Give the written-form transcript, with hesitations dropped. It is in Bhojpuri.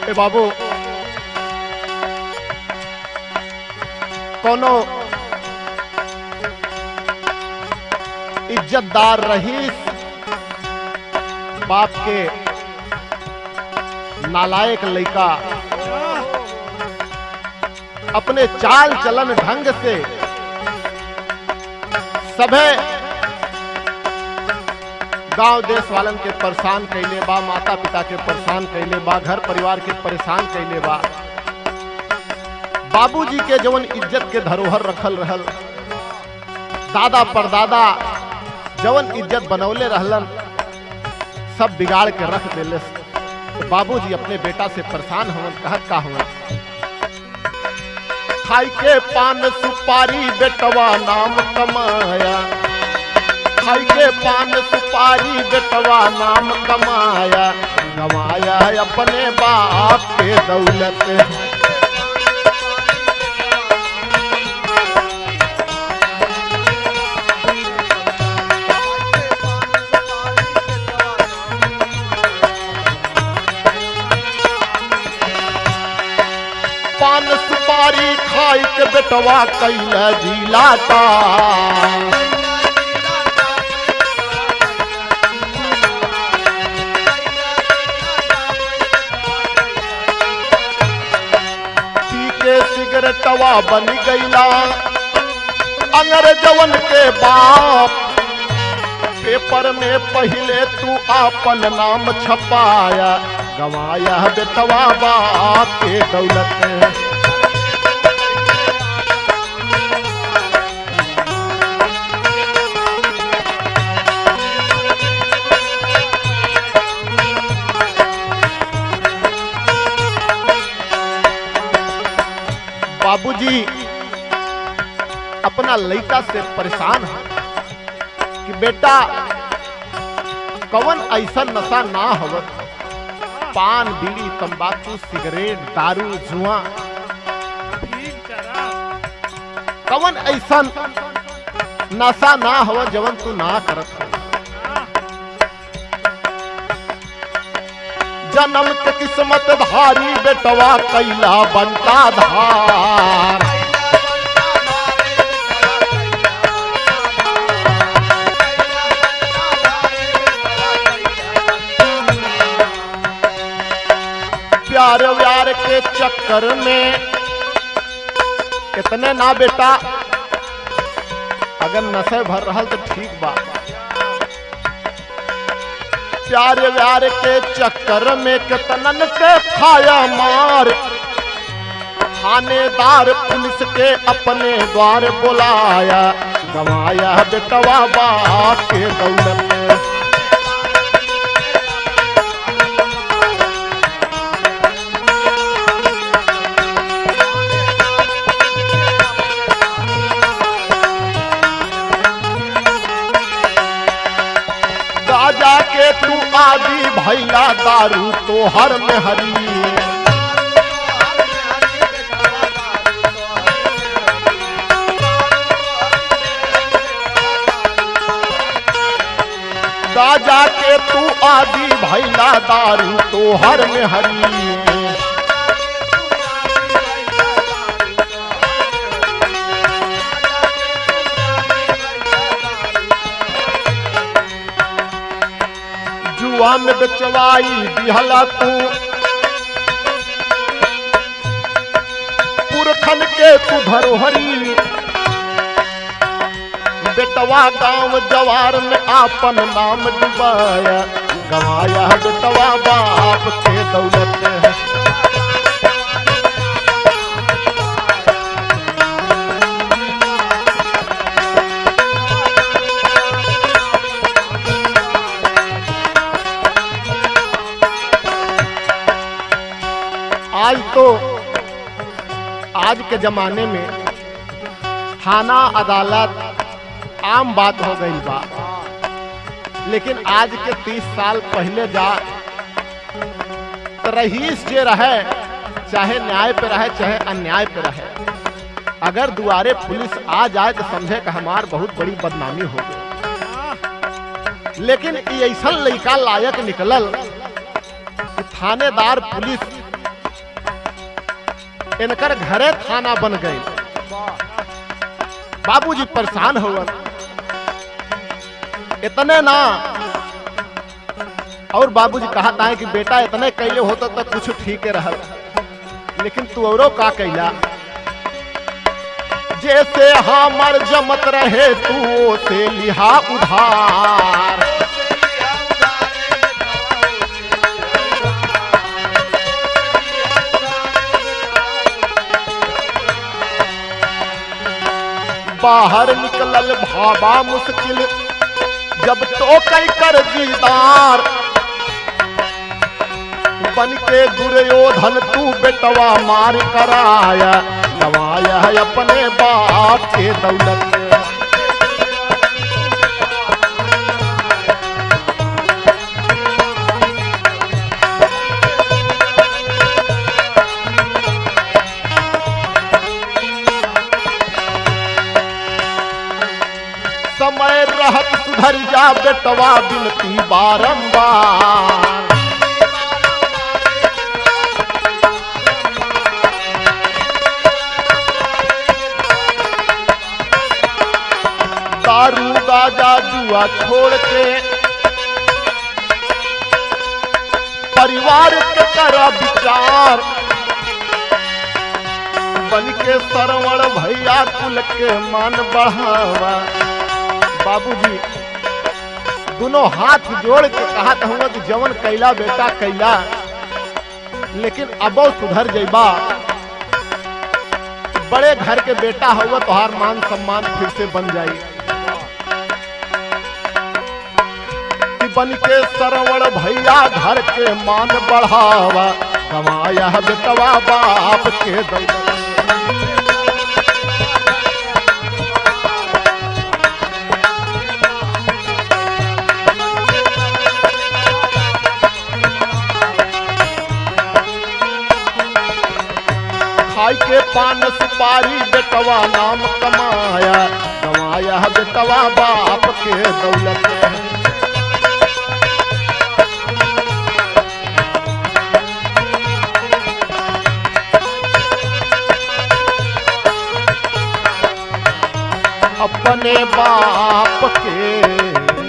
ए बाबू कोनो इज्जतदार रईस बाप के नालायक लड़का अपने चाल चलन ढंग से सभे गांव देश वालन के परेशान कैले बा, माता पिता के परेशान कैले बा, घर परिवार के परेशान कैले बा। बाबूजी के जवन इज्जत के धरोहर रखल रहल, दादा परदादा जवन इज्जत बनौले रहलन, सब बिगाड़ के रख देले। तो बाबूजी अपने बेटा से परेशान हवन, कहत का हवन, खाई के पान सुपारी बेटवा नाम कमाया, खाई के पान सुपारी बेटवा नाम कमाया, गवाया अपने बाप के दौलत। पान सुपारी खाई के बेटवा कैला जिलाता, सिगरेटवा बन गईला अंग्रेजवन के बाप। पेपर में पहले तू आपन नाम छपाया, गवाया बेटवा बाप के दौलत। बाबूजी अपना लड़का से परेशान है कि बेटा कवन ऐसा नशा ना हो, पान बीड़ी तंबाकू सिगरेट दारू जुआ, कवन ऐसा नशा ना हो जवन तू ना करत हो। जन्म के किस्मत धारी बेटवा कैला बनता धार, प्यार व्यार के चक्कर में कितने ना बेटा, अगर नशे भर रहा तो ठीक बा, प्यार व्यार के चक्कर में कितनन के खाया मार। थानेदार पुलिस के अपने द्वार बुलाया, गवाया बेटवा बाप के दौलत। राजा के तू आदि भैला दारू तो हर में हरी, राजा के तू आदि भैला दारू तो हर में हरी। जुआ में बेचवाई दिहला तू पुरखन के तू धरोहरी, बेटवा गांव जवार में आपन नाम डुबाया, गवाया बेटवा बाप के दौलत है। आज के जमाने में थाना अदालत आम बात हो गई बा, लेकिन आज के 30 साल पहले जा रईस जे रहे, चाहे न्याय पे रहे चाहे अन्याय पे रहे, अगर दुआरे पुलिस आ जाए तो समझे कि हमार बहुत बड़ी बदनामी हो गई। लेकिन ये ऐसा लड़का लायक निकलल कि थानेदार पुलिस इनकर घरे थाना बन गई। बाबूजी परेशान हुआ। इतने ना और बाबूजी कहा था कि बेटा इतने कैले होता तो कुछ ठीक रहा, लेकिन तू औरो का कैला। जैसे हमर जमत रहे तू से लिहा उधार, बाहर निकलल भाबा मुश्किल जब तो कई कर दीदार, बन के दुर्योधन तू बेटवा मार कराया, गवाया है अपने बाप के दौलत। समय रहत सुधर जा बेटवा बिनती बारंबार, दारू गाजा जुआ छोड़ के परिवार के करा विचार, बन के सरवण भैया कुल के मान बढ़ावा। बाबूजी दोनों हाथ जोड़ के कहा हुआ कि जवन कैला बेटा कैला, लेकिन अब सुधर जइबा। बड़े घर के बेटा हुआ तोहार मान सम्मान फिर से बन जाई। कि बन के सरवण भैया घर के मान बढ़ावा, गवाया बेटवा बाप के दौलत। खाई के पान सुपारी बेटवा नाम कमाया, गवाया बेटवा बाप के दौलत। अपने बाप के